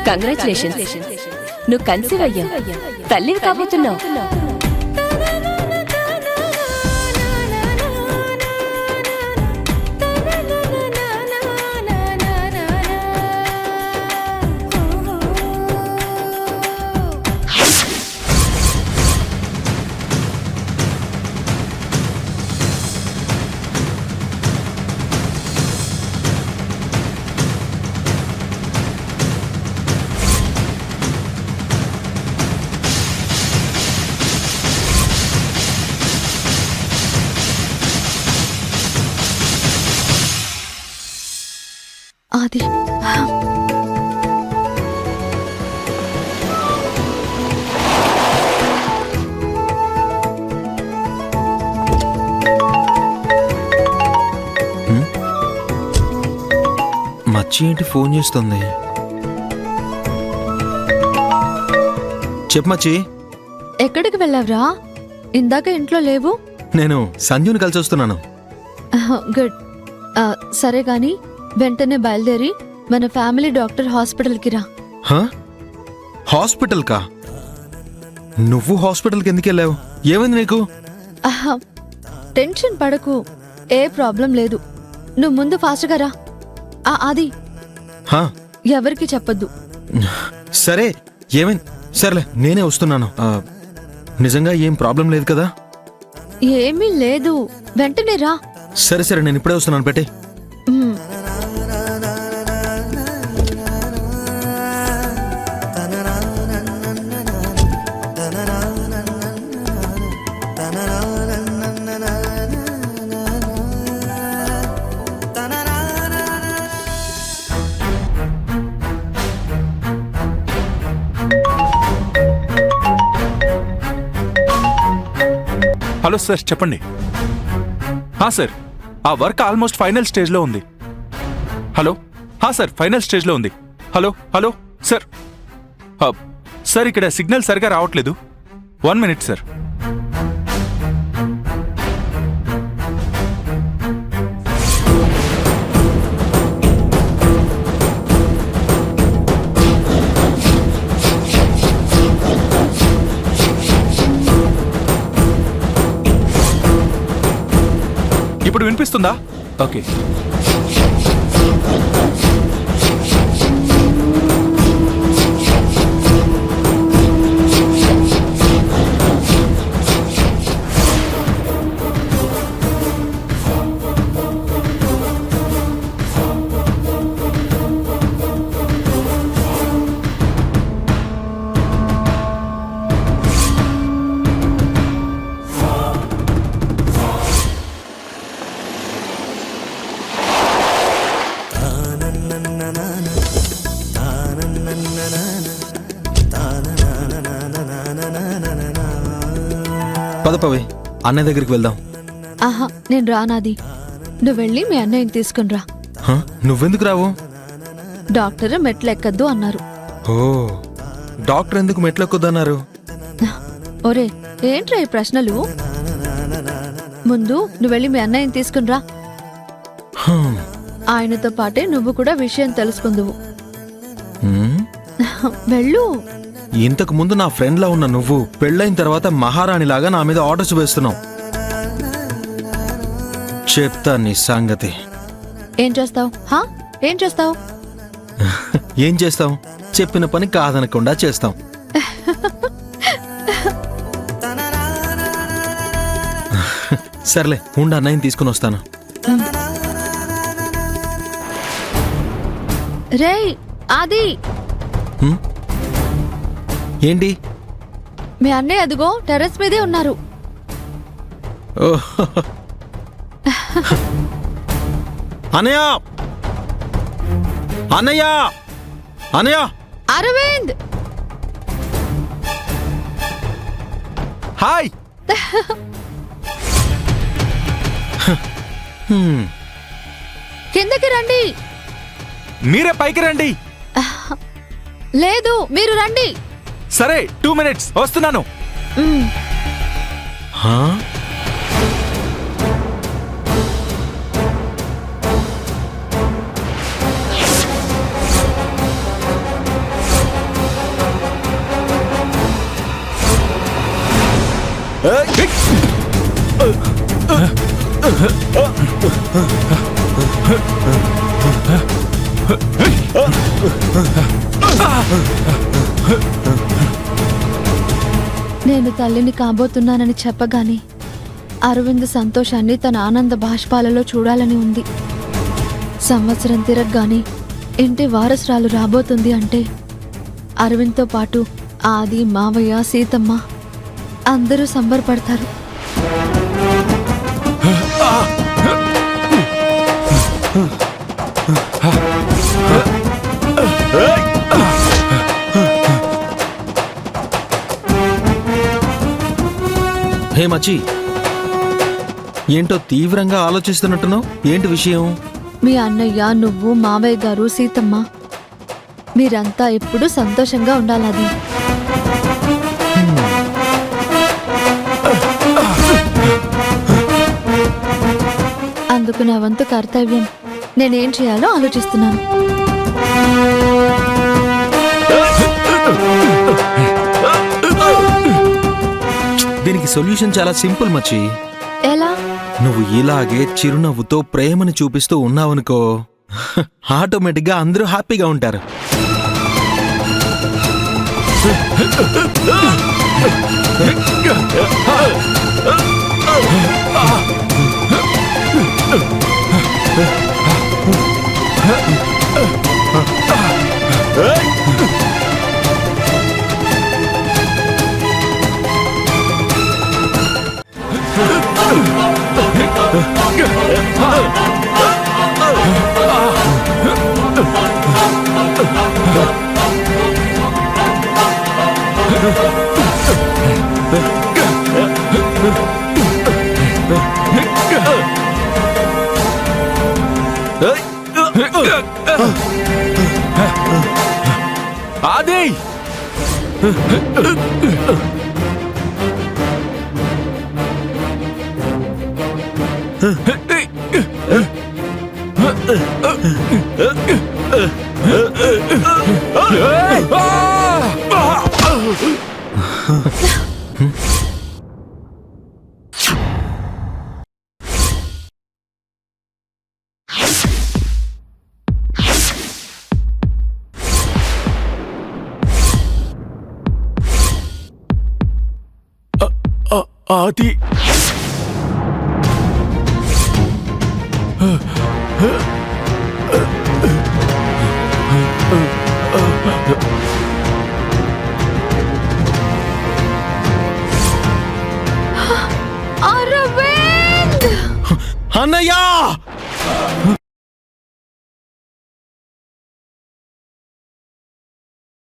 Congratulations, నువ్వు conceive అయ్యావు, తల్లివి కాబోతున్నావు. ఆది, మచ్చి ఏంటి ఫోన్ చేస్తుంది? చెప్పు మచ్చి. ఎక్కడికి వెళ్ళావురా? ఇందాక ఇంట్లో లేవు. నేను సంజుని కలిసి వస్తున్నాను. గుడ్. సరే గాని వెంటనే బయలుదేరి మన ఫ్యామిలీ డాక్టర్ హాస్పిటల్కి రా. హాస్పిటల్ కా? నువ్వు హాస్పిటల్కి ఎందుకు వెళ్ళావు? ఏమైంది నీకు? టెన్షన్ పడకు, ఏ ప్రాబ్లం లేదు. నువ్వు ముందు ఫాస్ట్గా రా. ఆది, ఎవరికి చెప్పొద్దు. సరే, ఏమైంది? సరేలే, నేనే వస్తున్నాను. నిజంగా ఏం ప్రాబ్లం లేదు కదా? ఏమీ లేదు, వెంటనే రా. సరే సరే, నేను ఇప్పుడే వస్తున్నాను. పెట్టే. హలో సార్, చెప్పండి. సార్, ఆ వర్క్ ఆల్మోస్ట్ ఫైనల్ స్టేజ్లో ఉంది. హలో, సార్, ఫైనల్ స్టేజ్లో ఉంది. హలో హలో సార్, సార్ ఇక్కడ సిగ్నల్ సరిగా రావట్లేదు. 1 minute సార్. ఇప్పుడు వినిపిస్తుందా? ఓకే. పద పవి, అన్నయ్య దగ్గరికి వెళ్దాం. నేను రానాది, నువ్వు వెళ్ళి మీ అన్నయ్యని తీసుకుని రా. నువ్వెందుకు రావు? డాక్టర్ మెట్లు ఎక్కద్దు అన్నారు. ఓ, డాక్టర్ ఎందుకు మెట్లు ఎక్కొద్దన్నారు? ఒరే, ఏంట్రా ఈ ప్రశ్నలు? ముందు నువ్వు వెళ్ళి మీ అన్నయ్యని తీసుకుని రా. ఆయనతో పాటే నువ్వు కూడా విషయం తెలుసుకుందువు. వెళ్ళు. ఇంతకు ముందు నా ఫ్రెండ్ లా ఉన్న నువ్వు పెళ్ళైన తర్వాత మహారాణిలాగా నా మీద ఆర్డర్స్ వేస్తున్నావు. చెప్తా నీ సంగతి. ఏం చేస్తావు? ఏం చేస్తావు? ఏం చేస్తావు? చెప్పిన పని కాదనకుండా చేస్తాం. సర్లే, ఉండు, అన్నయ్యని తీసుకుని వస్తాను. రేయ్ ఆది, ఏంటి? మీ అన్నయ్య అదిగో టెర్రస్ మీదే ఉన్నారు. అన్నయ్య, అన్నయ్య, అన్నయ్య! అరవింద్! హాయ్. కిందకి రండి. మీరే పైకి రండి. లేదు, మీరు రండి. సరే, 2 minutes వస్తున్నాను. నేను తల్లిని కాబోతున్నానని చెప్పగానే అరవింద్ సంతోషాన్ని తన ఆనంద బాష్పాలలో చూడాలని ఉంది. సంవత్సరం తిరగగానే ఇంటి వారసురాలు రాబోతుంది అంటే అరవింద్తో పాటు ఆది, మావయ్య, సీతమ్మ అందరూ సంబరపడతారు. హే మచ్చి, ఏంటో తీవ్రంగా ఆలోచిస్తున్నట్టున్నావు. ఏంటి విషయం? మీ అన్నయ్య, నువ్వు, మావయ్య గారు, సీతమ్మ మీరంతా ఎప్పుడూ సంతోషంగా ఉండాలది. అందుకు నా వంతు కర్తవ్యం నేనేం చేయాలో ఆలోచిస్తున్నాను. దీనికి సొల్యూషన్ చాలా సింపుల్ మచ్చి. ఎలా? నువ్వు ఇలాగే చిరునవ్వుతో ప్రేమను చూపిస్తూ ఉన్నావనుకో, ఆటోమేటిక్గా అందరూ హ్యాపీగా ఉంటారు. ఆది! ఆది! అరవింద్! అన్నయ్య!